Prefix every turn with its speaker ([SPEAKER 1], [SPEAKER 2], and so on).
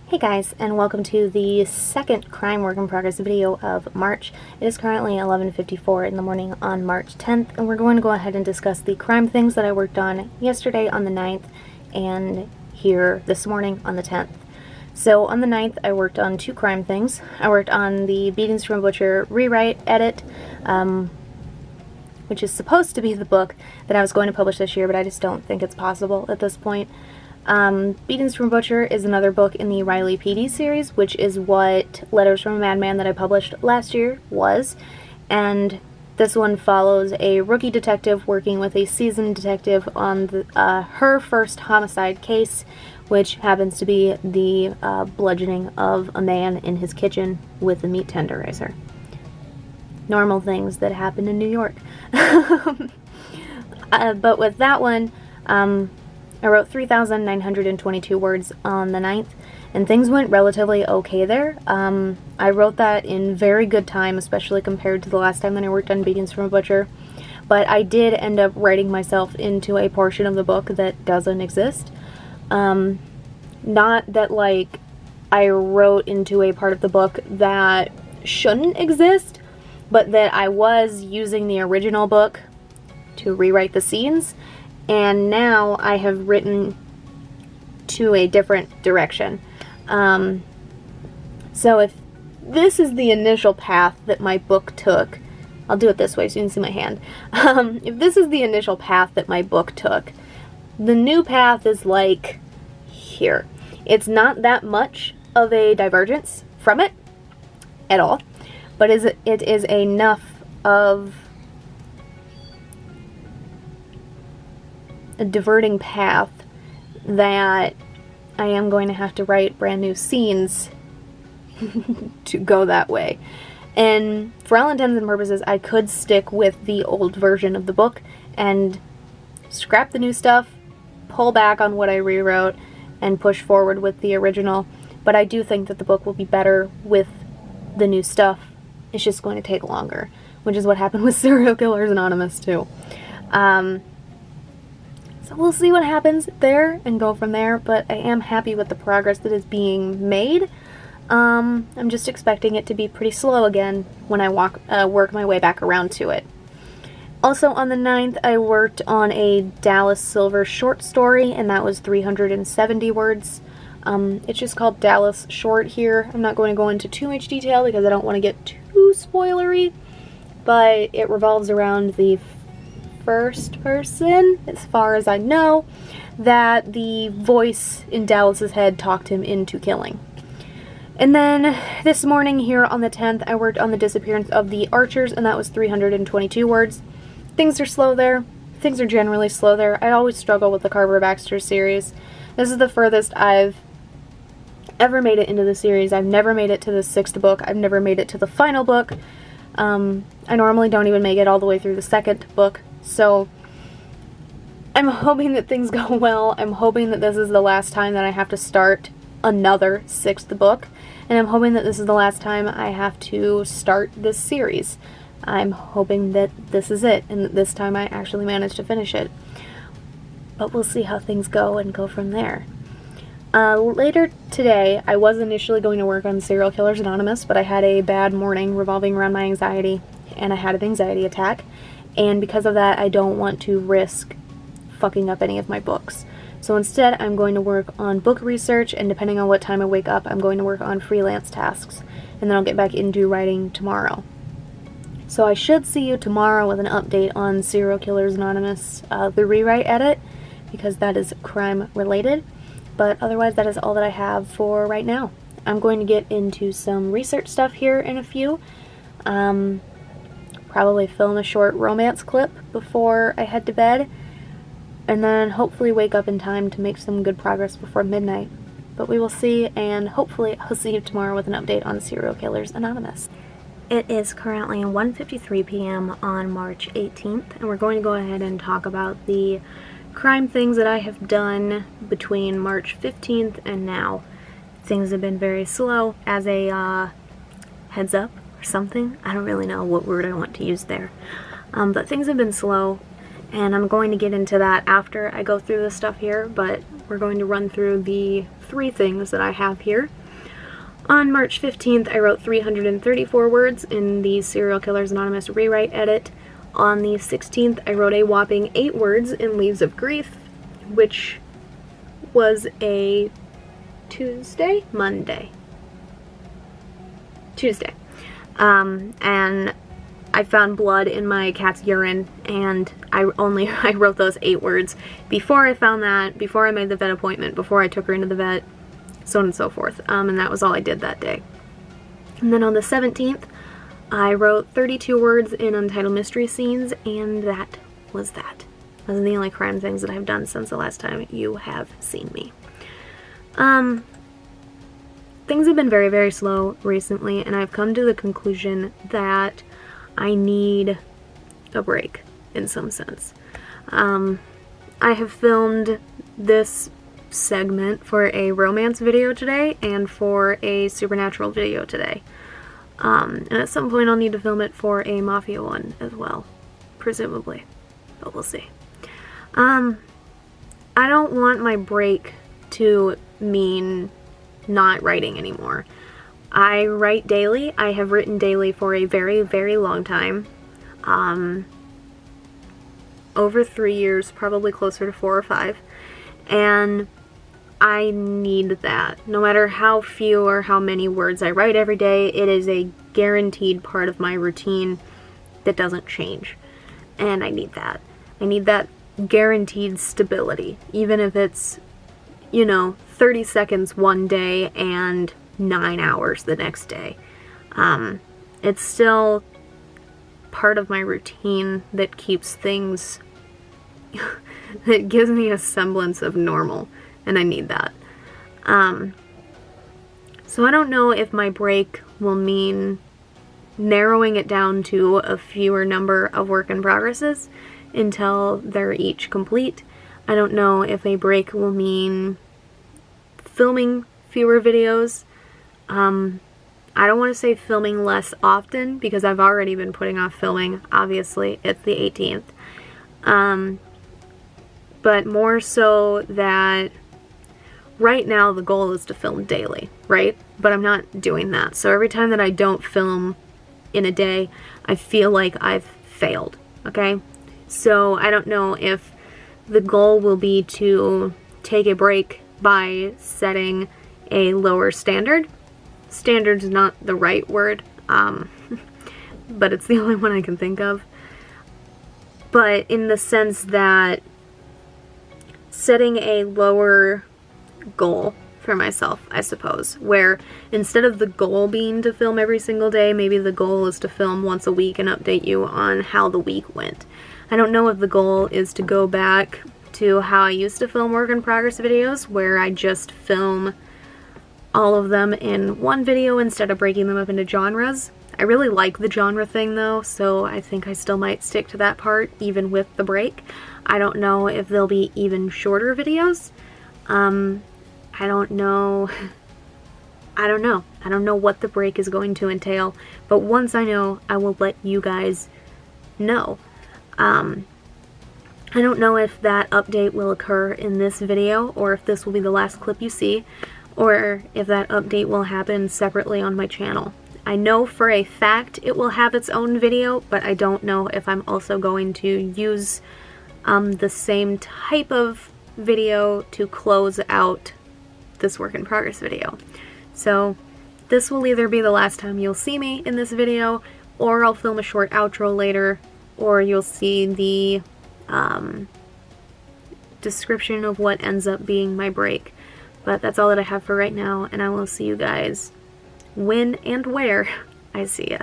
[SPEAKER 1] Hey guys, and welcome to the second crime work in progress video of March. It is currently 11:54 in the morning on March 10th, and we're going to go ahead and discuss the crime things that I worked on yesterday on the 9th and here this morning on the 10th. So on the 9th, I worked on two crime things. I worked on the Beatings from a Butcher rewrite edit, which is supposed to be the book that I was going to publish this year, but I just don't think it's possible at this point. Beatings from a Butcher is another book in the Riley PD series, which is what Letters from a Madman that I published last year was, and this one follows a rookie detective working with a seasoned detective on her first homicide case, which happens to be the bludgeoning of a man in his kitchen with a meat tenderizer. Normal things that happen in New York. But with that one, I wrote 3,922 words on the 9th, and things went relatively okay there. I wrote that in very good time, especially compared to the last time that I worked on Beatings from a Butcher, but I did end up writing myself into a portion of the book that doesn't exist. Not that, like, I wrote into a part of the book that shouldn't exist, but that I was using the original book to rewrite the scenes, and now I have written to a different direction. So if this is the initial path that my book took, I'll do it this way so you can see my hand. If this is the initial path that my book took, the new path is like here. It's not that much of a divergence from it at all, but it is enough of a diverting path that I am going to have to write brand new scenes to go that way. And for all intents and purposes, I could stick with the old version of the book and scrap the new stuff, pull back on what I rewrote, and push forward with the original. But I do think that the book will be better with the new stuff. It's just going to take longer, which is what happened with Serial Killers Anonymous too. So we'll see what happens there and go from there, but I am happy with the progress that is being made. I'm just expecting it to be pretty slow again when I work my way back around to it. Also on the 9th, I worked on a Dallas Silver short story, and that was 370 words. It's just called Dallas Short here. I'm not going to go into too much detail because I don't want to get too spoilery, but it revolves around the first person, as far as I know, that the voice in Dallas's head talked him into killing. And then this morning here on the 10th, I worked on the Disappearance of the Archers, and that was 322 words. Things are slow there. Things are generally slow there. I always struggle with the Carver-Baxter series. This is the furthest I've ever made it into the series. I've never made it to the 6th book. I've never made it to the final book. I normally don't even make it all the way through the 2nd book. So I'm hoping that things go well. I'm hoping that this is the last time that I have to start another 6th book. And I'm hoping that this is the last time I have to start this series. I'm hoping that this is it, and that this time I actually manage to finish it. But we'll see how things go and go from there. Later today, I was initially going to work on Serial Killers Anonymous, but I had a bad morning revolving around my anxiety, and I had an anxiety attack. And because of that, I don't want to risk fucking up any of my books. So instead, I'm going to work on book research, and depending on what time I wake up, I'm going to work on freelance tasks. And then I'll get back into writing tomorrow. So I should see you tomorrow with an update on Serial Killers Anonymous, the rewrite edit, because that is crime related. But otherwise, that is all that I have for right now. I'm going to get into some research stuff here in a few. Probably film a short romance clip before I head to bed, and then hopefully wake up in time to make some good progress before midnight. But we will see, and hopefully I'll see you tomorrow with an update on Serial Killers Anonymous. It is currently 1:53 p.m. on March 18th, and we're going to go ahead and talk about the crime things that I have done between March 15th and now. Things have been very slow. As a heads up or something, I don't really know what word I want to use there, but things have been slow, and I'm going to get into that after I go through this stuff here, but we're going to run through the 3 things that I have here. On March 15th, I wrote 334 words in the Serial Killers Anonymous rewrite edit. On the 16th, I wrote a whopping 8 words in Leaves of Grief, which was a Tuesday? Monday. Tuesday. And I found blood in my cat's urine, and I wrote those 8 words before I found that, before I made the vet appointment, before I took her into the vet, so on and so forth. And that was all I did that day. And then on the 17th, I wrote 32 words in Untitled Mystery Scenes, and that was that. Those are the only crime things that I've done since the last time you have seen me. Things have been very, very slow recently, and I've come to the conclusion that I need a break in some sense. I have filmed this segment for a romance video today and for a supernatural video today. And at some point I'll need to film it for a mafia one as well, presumably, but we'll see. I don't want my break to mean not writing anymore. I write daily. I have written daily for a very, very long time. Over 3 years, probably closer to 4 or 5. And I need that. No matter how few or how many words I write every day, it is a guaranteed part of my routine that doesn't change. And I need that. I need that guaranteed stability. Even if it's, 30 seconds one day and 9 hours the next day. It's still part of my routine that keeps things, that gives me a semblance of normal, and I need that. So I don't know if my break will mean narrowing it down to a fewer number of work in progresses until they're each complete. I don't know if a break will mean filming fewer videos. I don't want to say filming less often because I've already been putting off filming. Obviously, it's the 18th. But more so that right now the goal is to film daily, right? But I'm not doing that. So every time that I don't film in a day, I feel like I've failed, okay? So I don't know if the goal will be to take a break by setting a lower standard. Standard's not the right word, but it's the only one I can think of. But in the sense that setting a lower goal for myself, I suppose, where instead of the goal being to film every single day, maybe the goal is to film once a week and update you on how the week went. I don't know if the goal is to go back to how I used to film work in progress videos, where I just film all of them in one video instead of breaking them up into genres. I really like the genre thing though, so I think I still might stick to that part even with the break. I don't know if there'll be even shorter videos. I don't know what the break is going to entail, but once I know, I will let you guys know. I don't know if that update will occur in this video, or if this will be the last clip you see, or if that update will happen separately on my channel. I know for a fact it will have its own video, but I don't know if I'm also going to use the same type of video to close out this work in progress video. So this will either be the last time you'll see me in this video, or I'll film a short outro later, or you'll see the description of what ends up being my break. But that's all that I have for right now, and I will see you guys when and where I see ya.